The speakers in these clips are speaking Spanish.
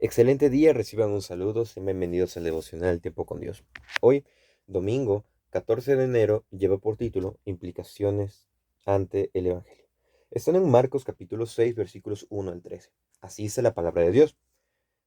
Excelente día, reciban un saludo, sean bienvenidos al devocional Tiempo con Dios. Hoy, domingo 14 de enero, lleva por título Implicaciones ante el Evangelio. Están en Marcos capítulo 6, versículos 1 al 13. Así dice la palabra de Dios.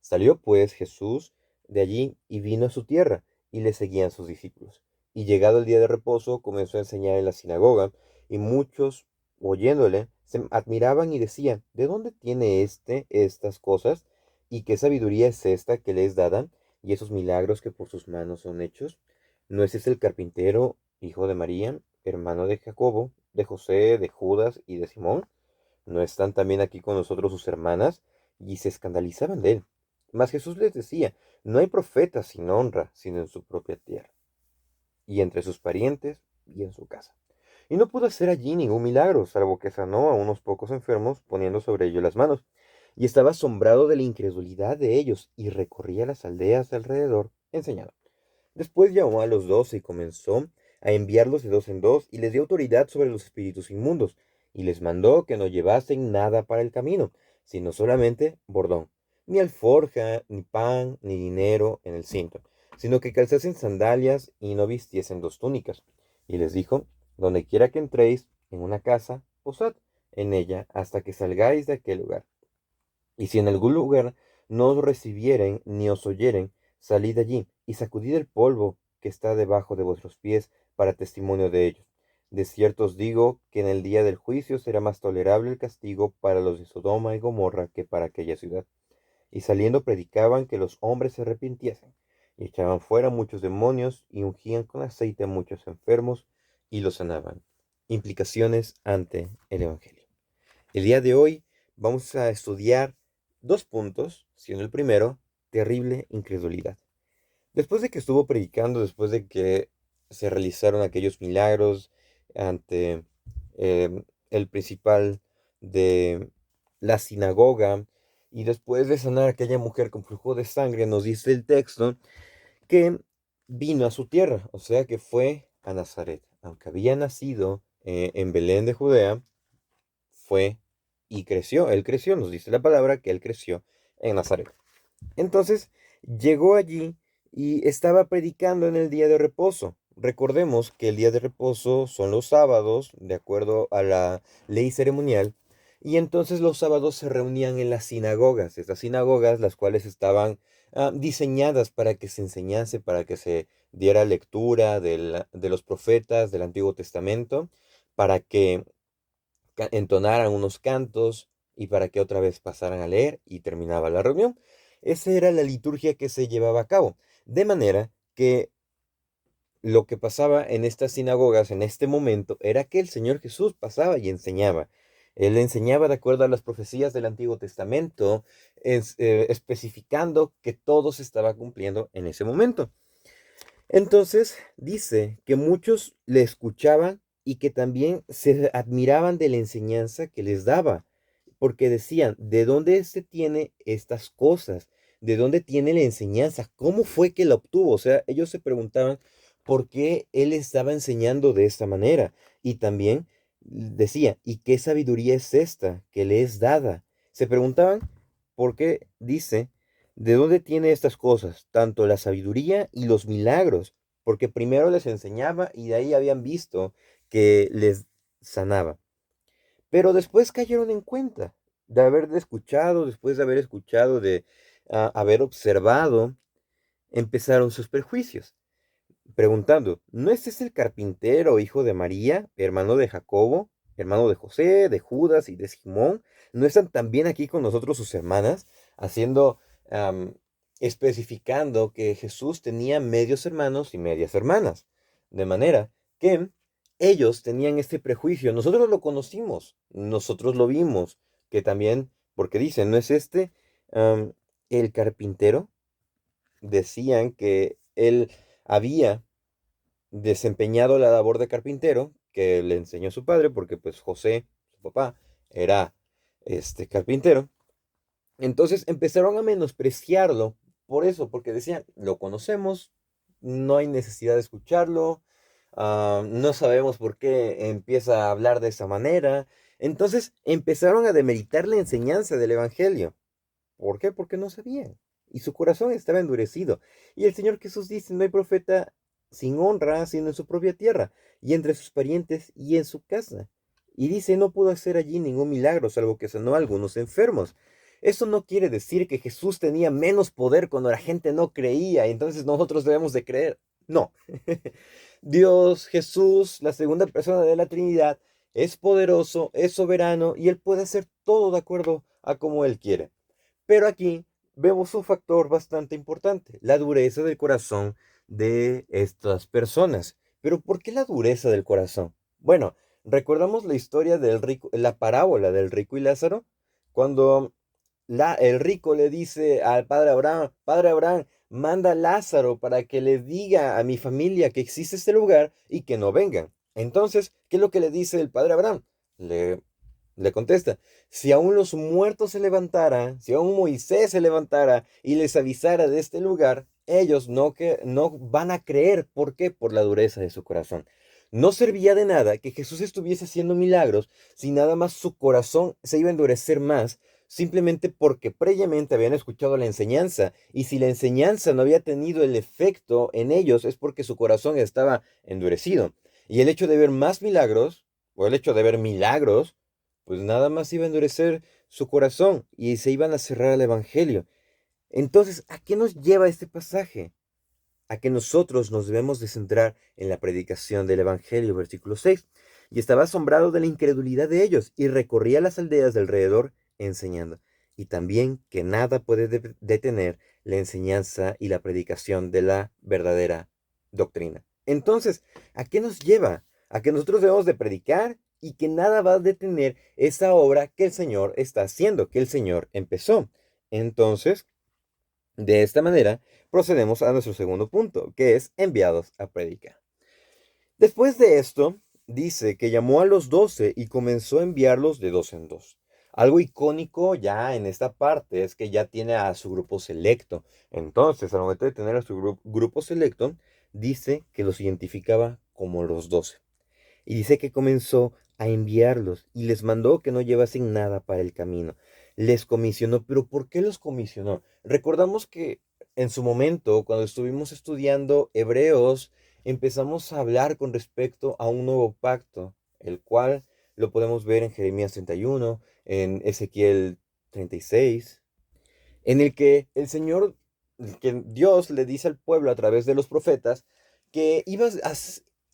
Salió pues Jesús de allí y vino a su tierra, y le seguían sus discípulos. Y llegado el día de reposo, comenzó a enseñar en la sinagoga, y muchos, oyéndole, se admiraban y decían, ¿de dónde tiene estas cosas? ¿Y qué sabiduría es esta que le es dada? ¿Y esos milagros que por sus manos son hechos? ¿No es ese el carpintero, hijo de María, hermano de Jacobo, de José, de Judas y de Simón? ¿No están también aquí con nosotros sus hermanas? Y se escandalizaban de él. Mas Jesús les decía, no hay profeta sin honra, sino en su propia tierra, y entre sus parientes, y en su casa. Y no pudo hacer allí ningún milagro, salvo que sanó a unos pocos enfermos, poniendo sobre ellos las manos. Y estaba asombrado de la incredulidad de ellos, y recorría las aldeas de alrededor, enseñando. Después llamó a los 12 y comenzó a enviarlos de dos en dos, y les dio autoridad sobre los espíritus inmundos, y les mandó que no llevasen nada para el camino, sino solamente bordón, ni alforja, ni pan, ni dinero en el cinto, sino que calzasen sandalias y no vistiesen dos túnicas. Y les dijo, donde quiera que entréis en una casa, posad en ella hasta que salgáis de aquel lugar. Y si en algún lugar no os recibieren ni os oyeren, salid allí y sacudid el polvo que está debajo de vuestros pies para testimonio de ellos. De cierto os digo que en el día del juicio será más tolerable el castigo para los de Sodoma y Gomorra que para aquella ciudad. Y saliendo predicaban que los hombres se arrepintiesen, y echaban fuera muchos demonios, y ungían con aceite a muchos enfermos, y los sanaban. Implicaciones ante el Evangelio. El día de hoy vamos a estudiar dos puntos, siendo el primero, terrible incredulidad. Después de que estuvo predicando, después de que se realizaron aquellos milagros ante el principal de la sinagoga, y después de sanar a aquella mujer con flujo de sangre, nos dice el texto que vino a su tierra, o sea que fue a Nazaret. Aunque había nacido en Belén de Judea, fue y creció. Él creció, nos dice la palabra que él creció en Nazaret. Entonces llegó allí y estaba predicando en el día de reposo. Recordemos que el día de reposo son los sábados, de acuerdo a la ley ceremonial, y entonces los sábados se reunían en las sinagogas, estas sinagogas las cuales estaban diseñadas para que se enseñase, para que se diera lectura de los profetas del Antiguo Testamento, para que entonaran unos cantos y para que otra vez pasaran a leer y terminaba la reunión. Esa era la liturgia que se llevaba a cabo. De manera que lo que pasaba en estas sinagogas en este momento era que el Señor Jesús pasaba y enseñaba. Él enseñaba de acuerdo a las profecías del Antiguo Testamento, especificando que todo se estaba cumpliendo en ese momento. Entonces dice que muchos le escuchaban y que también se admiraban de la enseñanza que les daba, porque decían, ¿de dónde se tiene estas cosas? ¿De dónde tiene la enseñanza? ¿Cómo fue que la obtuvo? O sea, ellos se preguntaban por qué él estaba enseñando de esta manera. Y también decía, ¿y qué sabiduría es esta que le es dada? Se preguntaban por qué dice, ¿de dónde tiene estas cosas? Tanto la sabiduría y los milagros, porque primero les enseñaba y de ahí habían visto que les sanaba. Pero después cayeron en cuenta de haber escuchado, después de haber escuchado, de haber observado, empezaron sus prejuicios, preguntando, ¿no es ese el carpintero, hijo de María, hermano de Jacobo, hermano de José, de Judas y de Simón? ¿No están también aquí con nosotros sus hermanas? Haciendo, am, especificando que Jesús tenía medios hermanos y medias hermanas. De manera que ellos tenían este prejuicio. Nosotros lo conocimos, nosotros lo vimos, que también, porque dicen, ¿no es este am, el carpintero? Decían que él había desempeñado la labor de carpintero que le enseñó su padre, porque pues José, su papá, era este carpintero. Entonces empezaron a menospreciarlo por eso, porque decían, lo conocemos, no hay necesidad de escucharlo, no sabemos por qué empieza a hablar de esa manera. Entonces empezaron a demeritar la enseñanza del Evangelio. ¿Por qué? Porque no sabían. y su corazón estaba endurecido. Y el Señor Jesús dice, no hay profeta sin honra, sino en su propia tierra, y entre sus parientes y en su casa. Y dice, no pudo hacer allí ningún milagro, salvo que sanó a algunos enfermos. Eso no quiere decir que Jesús tenía menos poder cuando la gente no creía, y entonces nosotros debemos de creer. No. Dios, Jesús, la segunda persona de la Trinidad, es poderoso, es soberano y Él puede hacer todo de acuerdo a como Él quiere. Pero aquí vemos un factor bastante importante, la dureza del corazón de estas personas. Pero ¿por qué la dureza del corazón? Bueno, recordamos la historia del rico, la parábola del rico y Lázaro, cuando el rico le dice al Padre Abraham, manda a Lázaro para que le diga a mi familia que existe este lugar y que no vengan. Entonces, ¿qué es lo que le dice el Padre Abraham? Le, le contesta, si aún los muertos se levantaran, si aún Moisés se levantara y les avisara de este lugar, ellos no van a creer. ¿Por qué? Por la dureza de su corazón. No servía de nada que Jesús estuviese haciendo milagros si nada más su corazón se iba a endurecer más, simplemente porque previamente habían escuchado la enseñanza, y si la enseñanza no había tenido el efecto en ellos es porque su corazón estaba endurecido. Y el hecho de ver más milagros, o el hecho de ver milagros, pues nada más iba a endurecer su corazón y se iban a cerrar al Evangelio. Entonces, ¿a qué nos lleva este pasaje? A que nosotros nos debemos de centrar en la predicación del Evangelio, versículo 6. Y estaba asombrado de la incredulidad de ellos y recorría las aldeas de alrededor enseñando. Y también que nada puede detener la enseñanza y la predicación de la verdadera doctrina. Entonces, ¿a qué nos lleva? A que nosotros debemos de predicar y que nada va a detener esa obra que el Señor está haciendo, que el Señor empezó. Entonces, de esta manera, procedemos a nuestro segundo punto, que es enviados a predicar. Después de esto, dice que llamó a los 12 y comenzó a enviarlos de dos en dos. Algo icónico ya en esta parte es que ya tiene a su grupo selecto. Entonces, al momento de tener a su grupo selecto, dice que los identificaba como los 12. Y dice que comenzó a enviarlos y les mandó que no llevasen nada para el camino. Les comisionó, pero ¿por qué los comisionó? Recordamos que en su momento, cuando estuvimos estudiando Hebreos, empezamos a hablar con respecto a un nuevo pacto, el cual lo podemos ver en Jeremías 31, en Ezequiel 36, en el que el Señor, que Dios le dice al pueblo a través de los profetas que iba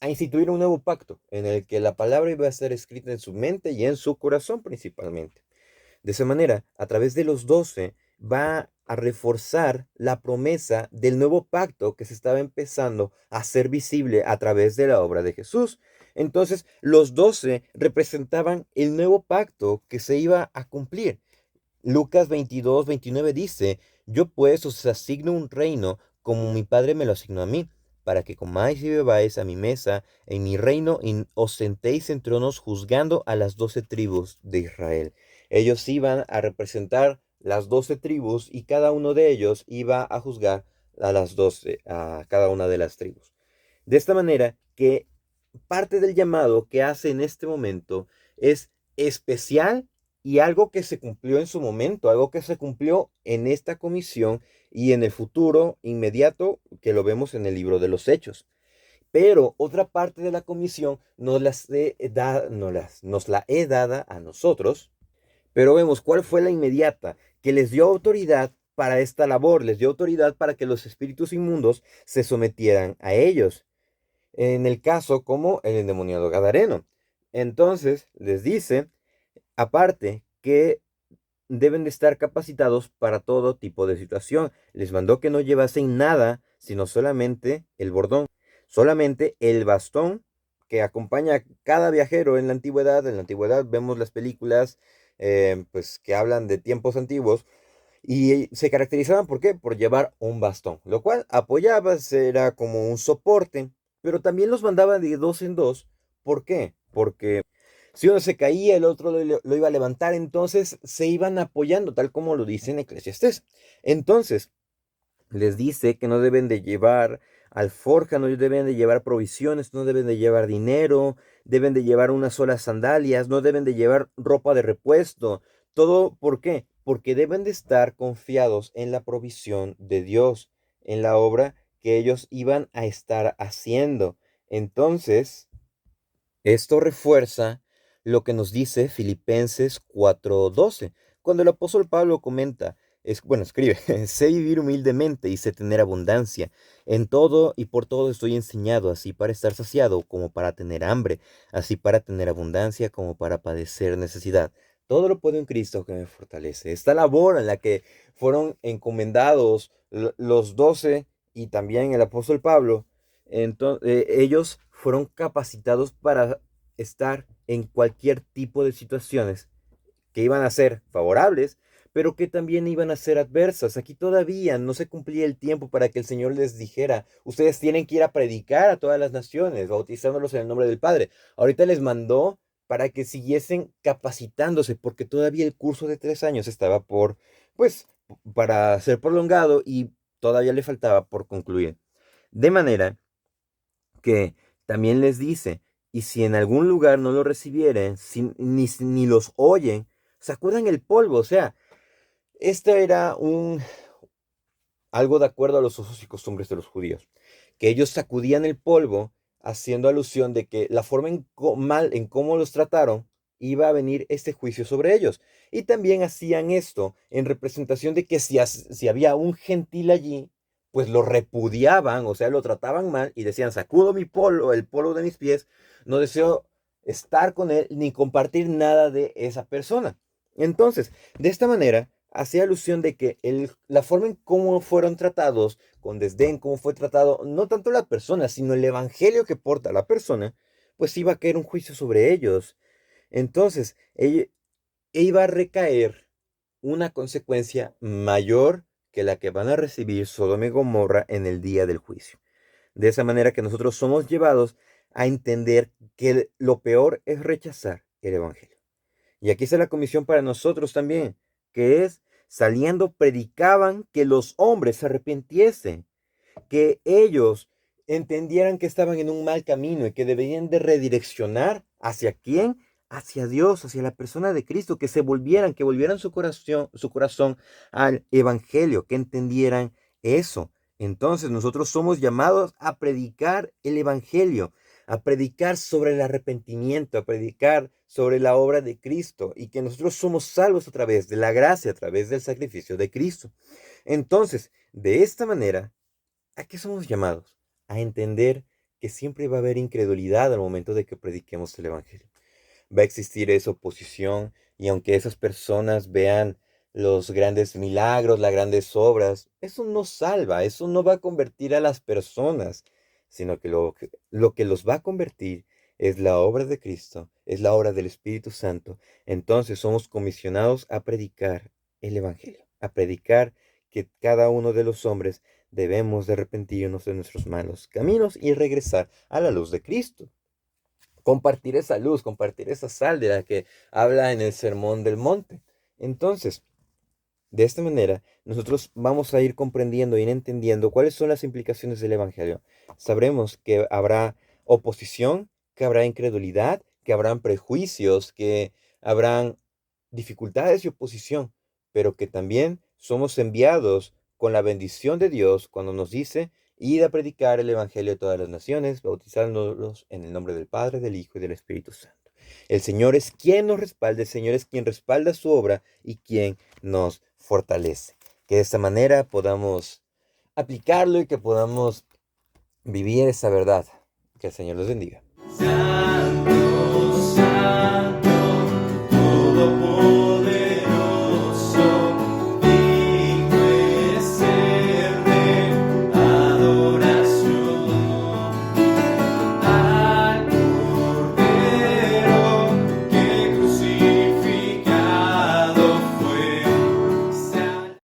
a instituir un nuevo pacto en el que la palabra iba a ser escrita en su mente y en su corazón principalmente. De esa manera, a través de los 12, va a reforzar la promesa del nuevo pacto que se estaba empezando a hacer visible a través de la obra de Jesús. Entonces, los 12 representaban el nuevo pacto que se iba a cumplir. Lucas 22-29 dice, yo pues os asigno un reino como mi Padre me lo asignó a mí, para que comáis y bebáis a mi mesa en mi reino y os sentéis en tronos juzgando a las 12 tribus de Israel. Ellos iban a representar las 12 tribus y cada uno de ellos iba a juzgar a las 12, a cada una de las tribus. De esta manera que parte del llamado que hace en este momento es especial y algo que se cumplió en su momento, algo que se cumplió en esta comisión y en el futuro inmediato que lo vemos en el libro de los Hechos. Pero otra parte de la comisión nos la he dada a nosotros, pero vemos cuál fue la inmediata que les dio autoridad para esta labor, les dio autoridad para que los espíritus inmundos se sometieran a ellos en el caso como el endemoniado gadareno. Entonces les dice, aparte, que deben de estar capacitados para todo tipo de situación. Les mandó que no llevasen nada, sino solamente el bordón, solamente el bastón que acompaña a cada viajero en la antigüedad. En la antigüedad vemos las películas pues que hablan de tiempos antiguos y se caracterizaban, ¿por qué? Por llevar un bastón, lo cual apoyaba, era como un soporte, pero también los mandaba de dos en dos. ¿Por qué? Porque si uno se caía, el otro lo iba a levantar, entonces se iban apoyando, tal como lo dice en Eclesiastés. Entonces, les dice que no deben de llevar alforja, no deben de llevar provisiones, no deben de llevar dinero, deben de llevar unas solas sandalias, no deben de llevar ropa de repuesto. ¿Todo por qué? porque deben de estar confiados en la provisión de Dios, en la obra que ellos iban a estar haciendo. Entonces, esto refuerza lo que nos dice Filipenses 4:12, cuando el apóstol Pablo comenta, escribe, sé vivir humildemente y sé tener abundancia. En todo y por todo estoy enseñado, así para estar saciado como para tener hambre, así para tener abundancia como para padecer necesidad. Todo lo puedo en Cristo que me fortalece. Esta labor en la que fueron encomendados los 12 y también el apóstol Pablo, entonces, ellos fueron capacitados para estar en cualquier tipo de situaciones que iban a ser favorables, pero que también iban a ser adversas. Aquí todavía no se cumplía el tiempo para que el Señor les dijera, ustedes tienen que ir a predicar a todas las naciones, bautizándolos en el nombre del Padre. Ahorita les mandó para que siguiesen capacitándose, porque todavía el curso de 3 años estaba pues, para ser prolongado y todavía le faltaba por concluir. De manera que también les dice, y si en algún lugar no lo recibieren, ni los oyen, sacudan el polvo. O sea, esto era algo de acuerdo a los usos y costumbres de los judíos, que ellos sacudían el polvo, haciendo alusión de que la forma en cómo los trataron, iba a venir este juicio sobre ellos. Y también hacían esto en representación de que si había un gentil allí, pues lo repudiaban, o sea, lo trataban mal y decían, sacudo mi polvo, el polvo de mis pies, no deseo estar con él ni compartir nada de esa persona. Entonces, de esta manera, hacía alusión de que la forma en cómo fueron tratados, con desdén, cómo fue tratado, no tanto la persona, sino el evangelio que porta la persona, pues iba a caer un juicio sobre ellos. Entonces, iba a recaer una consecuencia mayor que la que van a recibir Sodoma y Gomorra en el día del juicio. De esa manera que nosotros somos llevados a entender que lo peor es rechazar el evangelio. Y aquí está la comisión para nosotros también, que es, saliendo, predicaban que los hombres se arrepintiesen, que ellos entendieran que estaban en un mal camino y que deberían de redireccionar hacia quién, hacia Dios, hacia la persona de Cristo, que volvieran su corazón al evangelio, que entendieran eso. Entonces nosotros somos llamados a predicar el evangelio, a predicar sobre el arrepentimiento, a predicar sobre la obra de Cristo y que nosotros somos salvos a través de la gracia, a través del sacrificio de Cristo. Entonces, de esta manera, ¿a qué somos llamados? A entender que siempre va a haber incredulidad al momento de que prediquemos el Evangelio. Va a existir esa oposición y aunque esas personas vean los grandes milagros, las grandes obras, eso no salva, eso no va a convertir a las personas, sino que lo que los va a convertir es la obra de Cristo, es la obra del Espíritu Santo. Entonces somos comisionados a predicar el Evangelio, a predicar que cada uno de los hombres debemos de arrepentirnos de nuestros malos caminos y regresar a la luz de Cristo. Compartir esa luz, compartir esa sal de la que habla en el Sermón del Monte. Entonces, de esta manera, nosotros vamos a ir comprendiendo y entendiendo cuáles son las implicaciones del Evangelio. Sabremos que habrá oposición, que habrá incredulidad, que habrán prejuicios, que habrán dificultades y oposición, pero que también somos enviados con la bendición de Dios cuando nos dice, id a predicar el Evangelio a todas las naciones, bautizándolos en el nombre del Padre, del Hijo y del Espíritu Santo. El Señor es quien nos respalda, el Señor es quien respalda su obra y quien nos fortalece. Que de esta manera podamos aplicarlo y que podamos vivir esa verdad. Que el Señor los bendiga.